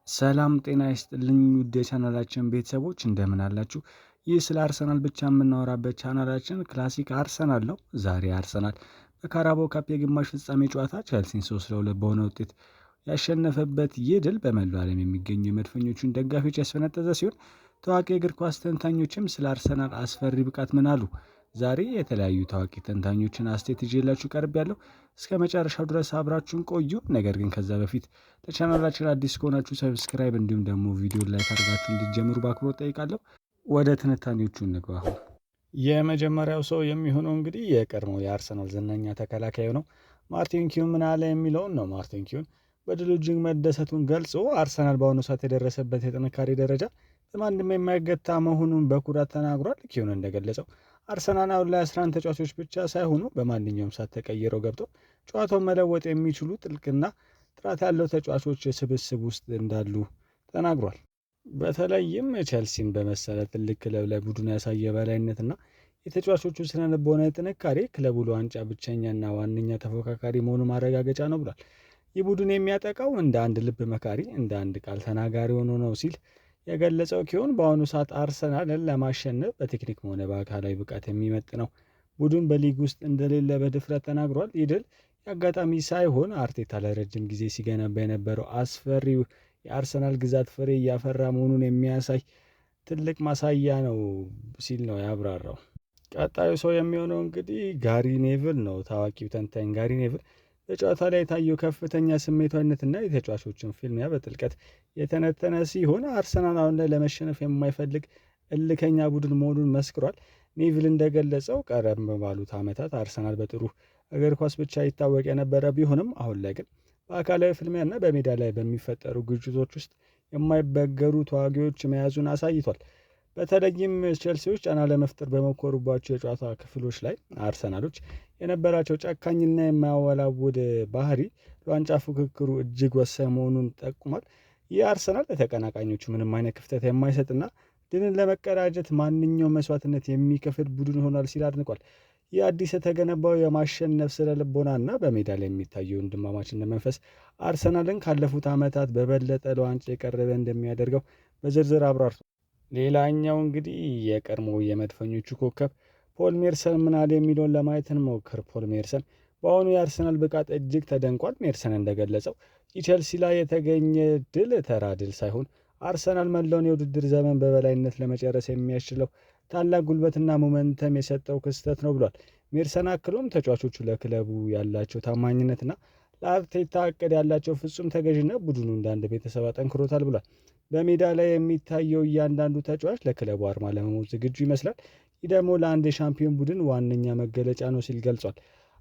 ሰላም ጤና ይስጥልኝ ውድ የቻናላችን ቤተሰቦች እንደምን አላችሁ? ይህ ስለ አርሰናል ብቻ የምናወራበት ቻናላችን ክላሲክ አርሰናል ነው። ዛሬ አርሰናል በካራባኦ ካፕ የግማሽ ፍጻሜ ጨዋታ ቼልሲን 3-2 በሆነ ውጤት ያሸነፈበት ይህ ድል በመላው ዓለም የሚገኙ የመድፈኞቹን ደጋፊዎች ያስፈነጠዘ ሲሆን ታዋቂ የእግር ኳስ ተንታኞችም ስለ አርሰናል አስፈሪ ብቃት ምን አሉ? ዛሬ የተለያዩ ታዋቂ ተንታኞችን አስተያየት ይዤላችሁ ቀርቤያለሁ። እስከ መጨረሻው ድረስ አብራችሁን ቆዩ። ነገር ግን ከዛ በፊት ለቻናላችን አዲስ ከሆናችሁ ሰብስክራይብ እንዲሁም ደግሞ ቪዲዮ ላይክ አድርጋችሁ እንዲጀምሩ በአክብሮት ጠይቃለሁ። ወደ ትንታኔዎቹ እንግባ። አሁን የመጀመሪያው ሰው የሚሆነው እንግዲህ የቀድሞው የአርሰናል ዝነኛ ተከላካዩ ነው። ማርቲን ኪዩን ምን አለ የሚለውን ነው። ማርቲን ኪዩን በድሉ እጅግ መደሰቱን ገልጾ አርሰናል በአሁኑ ሰዓት የደረሰበት የጥንካሬ ደረጃ በማንም የማይገታ መሆኑን በኩራት ተናግሯል። ኪዩን እንደገለጸው አርሰናል አሁን ላይ 11 ተጫዋቾች ብቻ ሳይሆኑ በማንኛውም ሰዓት ተቀይረው ገብተው ጨዋታውን መለወጥ የሚችሉ ጥልቅና ጥራት ያለው ተጫዋቾች ስብስብ ውስጥ እንዳሉ ተናግሯል። በተለይም ቼልሲን በመሰለ ትልቅ ክለብ ላይ ቡድኑ ያሳየ በላይነትና የተጫዋቾቹ ስነልቦናዊ ጥንካሬ ክለቡ ለዋንጫ ብቸኛና ዋነኛ ተፎካካሪ መሆኑ ማረጋገጫ ነው ብሏል። ይህ ቡድን የሚያጠቃው እንደ አንድ ልብ መካሪ፣ እንደ አንድ ቃል ተናጋሪ ሆኖ ነው ሲል የገለጸው ኪሆን በአሁኑ ሰዓት አርሰናልን ለማሸነፍ በቴክኒክም ሆነ በአካላዊ ብቃት የሚመጥነው ቡድን በሊግ ውስጥ እንደሌለ በድፍረት ተናግሯል። ይህ ድል የአጋጣሚ ሳይሆን አርቴታ ለረጅም ጊዜ ሲገነባ የነበረው አስፈሪው የአርሰናል ግዛት ፍሬ እያፈራ መሆኑን የሚያሳይ ትልቅ ማሳያ ነው ሲል ነው ያብራራው። ቀጣዩ ሰው የሚሆነው እንግዲህ ጋሪ ኔቭል ነው። ታዋቂው ተንታኝ ጋሪ ኔቭል በጨዋታ ላይ የታየው ከፍተኛ ስሜታዊነትና የተጫዋቾችን ፊልሚያ በጥልቀት የተነተነ ሲሆን አርሰናል አሁን ላይ ለመሸነፍ የማይፈልግ እልከኛ ቡድን መሆኑን መስክሯል። ኔቪል እንደገለጸው ቀደም ባሉት ዓመታት አርሰናል በጥሩ እግር ኳስ ብቻ ይታወቅ የነበረ ቢሆንም አሁን ላይ ግን በአካላዊ ፍልሚያና በሜዳ ላይ በሚፈጠሩ ግጭቶች ውስጥ የማይበገሩ ተዋጊዎች መያዙን አሳይቷል። በተለይም ቼልሲዎች ጫና ለመፍጠር በሞከሩባቸው የጨዋታ ክፍሎች ላይ አርሰናሎች የነበራቸው ጨካኝና የማያወላውድ ባህሪ ለዋንጫ ፉክክሩ እጅግ ወሳኝ መሆኑን ጠቁሟል። ይህ አርሰናል ለተቀናቃኞቹ ምንም አይነት ክፍተት የማይሰጥና ድልን ለመቀዳጀት ማንኛውም መስዋዕትነት የሚከፍል ቡድን ሆኗል ሲል አድንቋል። ይህ አዲስ የተገነባው የማሸነፍ ስነ ልቦናና በሜዳ ላይ የሚታየው ወንድማማችነት መንፈስ አርሰናልን ካለፉት ዓመታት በበለጠ ለዋንጫ የቀረበ እንደሚያደርገው በዝርዝር አብራርቷል። ሌላኛው እንግዲህ የቀድሞ የመድፈኞቹ ኮከብ ፖል ሜርሰን ምን አለ የሚለውን ለማየት እንሞክር። ፖል ሜርሰን በአሁኑ የአርሰናል ብቃት እጅግ ተደንቋል። ሜርሰን እንደገለጸው የቼልሲ ላይ የተገኘ ድል ተራ ድል ሳይሆን አርሰናል መላውን የውድድር ዘመን በበላይነት ለመጨረስ የሚያስችለው ታላቅ ጉልበትና ሞመንተም የሰጠው ክስተት ነው ብሏል። ሜርሰን አክሎም ተጫዋቾቹ ለክለቡ ያላቸው ታማኝነትና ለአርቴታ እቅድ ያላቸው ፍጹም ተገዥነት ቡድኑ እንደ አንድ ቤተሰብ አጠንክሮታል ብሏል። በሜዳ ላይ የሚታየው እያንዳንዱ ተጫዋች ለክለቡ አርማ ለመሞት ዝግጁ ይመስላል። ይህ ደግሞ ለአንድ የሻምፒዮን ቡድን ዋነኛ መገለጫ ነው ሲል ገልጿል።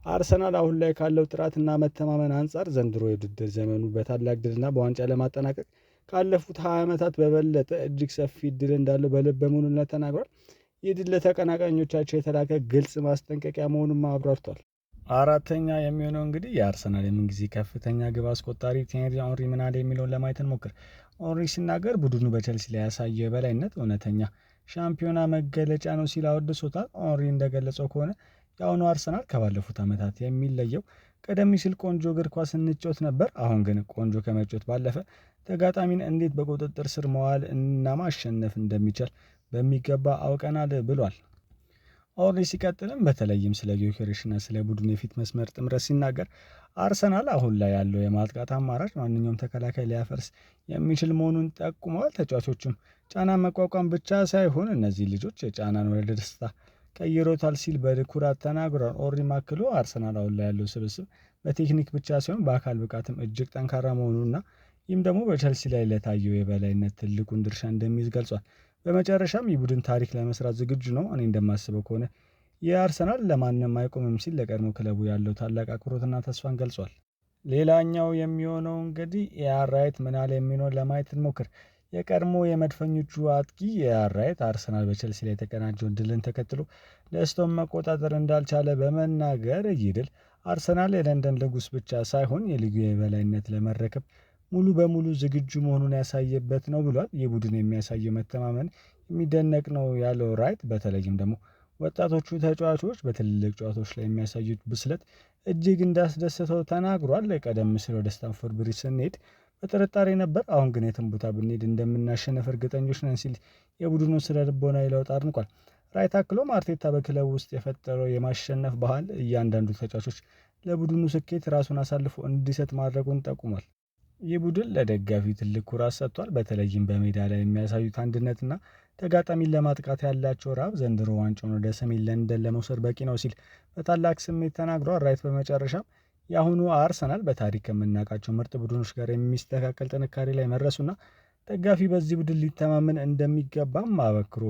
አርሰናል አሁን ላይ ካለው ጥራትና መተማመን አንጻር ዘንድሮ የውድድር ዘመኑ በታላቅ ድልና በዋንጫ ለማጠናቀቅ ካለፉት 20 ዓመታት በበለጠ እጅግ ሰፊ ድል እንዳለው በልበ ሙሉነት ተናግሯል። ይህ ድል ለተቀናቃኞቻቸው የተላከ ግልጽ ማስጠንቀቂያ መሆኑን አብራርቷል። አራተኛ የሚሆነው እንግዲህ የአርሰናል የምንጊዜ ከፍተኛ ግብ አስቆጣሪ ቲዬሪ ኦንሪ ምን አለ የሚለውን ለማየት እንሞክር። ኦንሪ ሲናገር ቡድኑ በቼልሲ ላይ ያሳየው የበላይነት እውነተኛ ሻምፒዮና መገለጫ ነው ሲል አወድሶታል። ኦንሪ እንደገለጸው ከሆነ የአሁኑ አርሰናል ከባለፉት ዓመታት የሚለየው ቀደም ሲል ቆንጆ እግር ኳስ እንጫወት ነበር። አሁን ግን ቆንጆ ከመጫወት ባለፈ ተጋጣሚን እንዴት በቁጥጥር ስር መዋል እና ማሸነፍ እንደሚቻል በሚገባ አውቀናል ብሏል። ኦንሪ ሲቀጥልም በተለይም ስለ ጊዮኬሬሽና ስለ ቡድን የፊት መስመር ጥምረት ሲናገር አርሰናል አሁን ላይ ያለው የማጥቃት አማራጭ ማንኛውም ተከላካይ ሊያፈርስ የሚችል መሆኑን ጠቁመዋል። ተጫዋቾቹም ጫና መቋቋም ብቻ ሳይሆን እነዚህ ልጆች የጫናን ወደ ደስታ ቀይሮታል ሲል በኩራት ተናግሯል። ኦንሪ አክሎ አርሰናል አሁን ላይ ያለው ስብስብ በቴክኒክ ብቻ ሳይሆን በአካል ብቃትም እጅግ ጠንካራ መሆኑና ይህም ደግሞ በቼልሲ ላይ ለታየው የበላይነት ትልቁን ድርሻ እንደሚይዝ ገልጿል። በመጨረሻም የቡድን ታሪክ ለመስራት ዝግጁ ነው። እኔ እንደማስበው ከሆነ የአርሰናል ለማንም አይቆምም ሲል ለቀድሞ ክለቡ ያለው ታላቅ አክብሮትና ተስፋን ገልጿል። ሌላኛው የሚሆነው እንግዲህ ኤአር ራይት ምን አለ የሚሆነውን ለማየት እንሞክር። የቀድሞ የመድፈኞቹ አጥቂ ኤአር ራይት አርሰናል በቼልሲ ላይ የተቀናጀውን ድልን ተከትሎ ደስታውን መቆጣጠር እንዳልቻለ በመናገር ይህ ድል አርሰናል የለንደን ንጉስ ብቻ ሳይሆን የሊጉ የበላይነት ለመረከብ ሙሉ በሙሉ ዝግጁ መሆኑን ያሳየበት ነው ብሏል። ይህ ቡድን የሚያሳየው መተማመን የሚደነቅ ነው ያለው ራይት በተለይም ደግሞ ወጣቶቹ ተጫዋቾች በትልልቅ ጨዋታዎች ላይ የሚያሳዩት ብስለት እጅግ እንዳስደሰተው ተናግሯል። ቀደም ሲል ወደ ስታንፎርድ ብሪጅ ስንሄድ በጥርጣሬ ነበር። አሁን ግን የትም ቦታ ብንሄድ እንደምናሸነፍ እርግጠኞች ነን ሲል የቡድኑን ስነ ልቦናዊ ለውጥ አድንቋል። ራይት አክሎም አርቴታ በክለቡ ውስጥ የፈጠረው የማሸነፍ ባህል እያንዳንዱ ተጫዋቾች ለቡድኑ ስኬት ራሱን አሳልፎ እንዲሰጥ ማድረጉን ጠቁሟል። ይህ ቡድን ለደጋፊው ትልቅ ኩራት ሰጥቷል። በተለይም በሜዳ ላይ የሚያሳዩት አንድነትና ተጋጣሚን ለማጥቃት ያላቸው ረሃብ ዘንድሮ ዋንጫውን ወደ ሰሜን ለንደን ለመውሰድ በቂ ነው ሲል በታላቅ ስሜት ተናግሯል። ራይት በመጨረሻም የአሁኑ አርሰናል በታሪክ ከምናውቃቸው ምርጥ ቡድኖች ጋር የሚስተካከል ጥንካሬ ላይ መድረሱና ደጋፊ በዚህ ቡድን ሊተማመን እንደሚገባም አበክሮ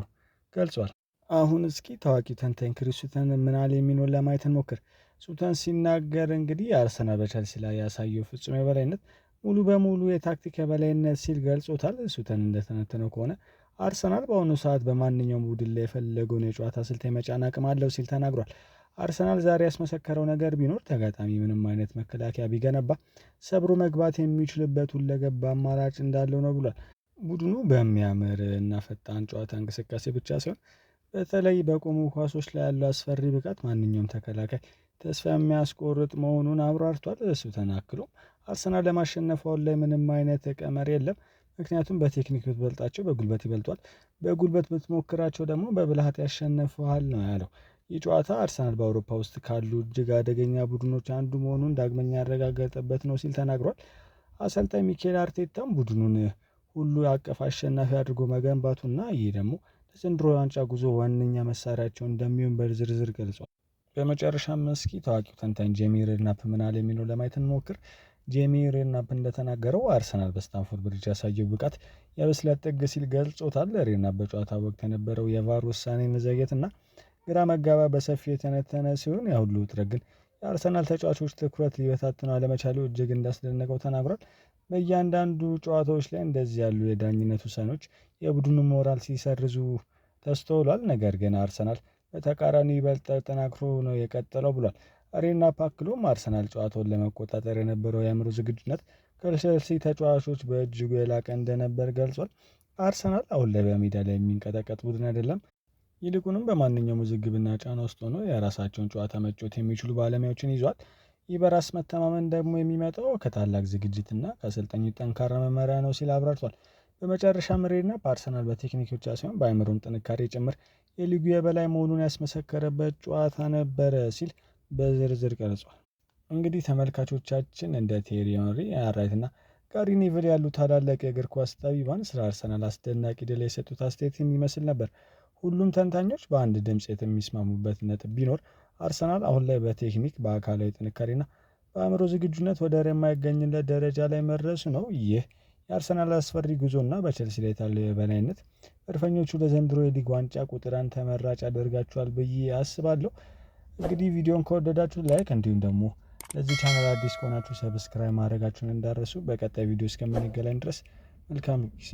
ገልጿል። አሁን እስኪ ታዋቂው ተንታኝ ክሪስ ሱተን ምን አለ የሚለውን ለማየት እንሞክር። ሱተን ሲናገር እንግዲህ አርሰናል በቸልሲ ላይ ያሳየው ፍጹም የበላይነት ሙሉ በሙሉ የታክቲክ የበላይነት ሲል ገልጾታል። ሱተን እንደተነተነው ከሆነ አርሰናል በአሁኑ ሰዓት በማንኛውም ቡድን ላይ የፈለገውን የጨዋታ ስልት የመጫን አቅም አለው ሲል ተናግሯል። አርሰናል ዛሬ ያስመሰከረው ነገር ቢኖር ተጋጣሚ ምንም አይነት መከላከያ ቢገነባ ሰብሮ መግባት የሚችልበት ሁለገብ አማራጭ እንዳለው ነው ብሏል። ቡድኑ በሚያምር እና ፈጣን ጨዋታ እንቅስቃሴ ብቻ ሳይሆን በተለይ በቆሙ ኳሶች ላይ ያለው አስፈሪ ብቃት ማንኛውም ተከላካይ ተስፋ የሚያስቆርጥ መሆኑን አብራርቷል። እሱ ተናክሎም አርሰናል ለማሸነፍ አሁን ላይ ምንም አይነት ቀመር የለም፣ ምክንያቱም በቴክኒክ ብትበልጣቸው በጉልበት ይበልጧል፣ በጉልበት ብትሞክራቸው ደግሞ በብልሃት ያሸንፈዋል ነው ያለው። ይህ ጨዋታ አርሰናል በአውሮፓ ውስጥ ካሉ እጅግ አደገኛ ቡድኖች አንዱ መሆኑን ዳግመኛ ያረጋገጠበት ነው ሲል ተናግሯል። አሰልጣኝ ሚኬል አርቴታም ቡድኑን ሁሉ አቀፍ አሸናፊ አድርጎ መገንባቱና ይህ ደግሞ ለዘንድሮ የዋንጫ ጉዞ ዋነኛ መሳሪያቸው እንደሚሆን በዝርዝር ገልጿል። በመጨረሻም እስኪ ታዋቂው ተንታኝ ጄሚ ሬድናፕ ምን አለ የሚለው ለማየት እንሞክር። ጄሚ ሬድናፕ እንደተናገረው አርሰናል በስታንፎርድ ብሪጅ ያሳየው ብቃት የብስለት ጥግ ሲል ገልጾታል። ሬድናፕ በጨዋታ ወቅት የነበረው የቫር ውሳኔ መዘግየትና ግራ መጋባ በሰፊው የተነተነ ሲሆን ያሁሉ ውጥረት ግን የአርሰናል ተጫዋቾች ትኩረት ሊበታትነው አለመቻሉ እጅግ እንዳስደነቀው ተናግሯል። በእያንዳንዱ ጨዋታዎች ላይ እንደዚህ ያሉ የዳኝነት ውሳኔዎች የቡድኑ ሞራል ሲሰርዙ ተስተውሏል። ነገር ግን አርሰናል በተቃራኒ ይበልጥ ተጠናክሮ ነው የቀጠለው ብሏል። ሬድናፕ አክሎም አርሰናል ጨዋታውን ለመቆጣጠር የነበረው የአእምሮ ዝግጁነት ከቼልሲ ተጫዋቾች በእጅጉ የላቀ እንደነበር ገልጿል። አርሰናል አሁን ላይ በሜዳ ላይ የሚንቀጠቀጥ ቡድን አይደለም። ይልቁንም በማንኛውም ውዝግብና ጫና ውስጥ ሆኖ የራሳቸውን ጨዋታ መጫወት የሚችሉ ባለሙያዎችን ይዟል። ይህ በራስ መተማመን ደግሞ የሚመጣው ከታላቅ ዝግጅትና ከአሰልጣኙ ጠንካራ መመሪያ ነው ሲል አብራርቷል። በመጨረሻም ሬድናፕ አርሰናል በቴክኒክ ብቻ ሳይሆን በአእምሮም ጥንካሬ ጭምር የሊጉ የበላይ መሆኑን ያስመሰከረበት ጨዋታ ነበረ ሲል በዝርዝር ገልጿል። እንግዲህ ተመልካቾቻችን እንደ ቴሪ ሄንሪ፣ ራይት እና ጋሪ ኔቭል ያሉ ታላላቅ የእግር ኳስ ጠቢባን ስለ አርሰናል አስደናቂ ድል የሰጡት አስተያየት የሚመስል ነበር። ሁሉም ተንታኞች በአንድ ድምፅ የሚስማሙበት ነጥብ ቢኖር አርሰናል አሁን ላይ በቴክኒክ በአካላዊ ጥንካሬና በአእምሮ ዝግጁነት ወደር የማይገኝለት ደረጃ ላይ መድረሱ ነው። ይህ የአርሰናል አስፈሪ ጉዞና በቼልሲ ላይ ያለው የበላይነት መድፈኞቹ ለዘንድሮ የሊግ ዋንጫ ቁጥር አንድ ተመራጭ ያደርጋቸዋል ብዬ አስባለሁ። እንግዲህ ቪዲዮን ከወደዳችሁ ላይክ፣ እንዲሁም ደግሞ ለዚህ ቻናል አዲስ ከሆናችሁ ሰብስክራይብ ማድረጋችሁን እንዳረሱ። በቀጣይ ቪዲዮ እስከምንገናኝ ድረስ መልካም ጊዜ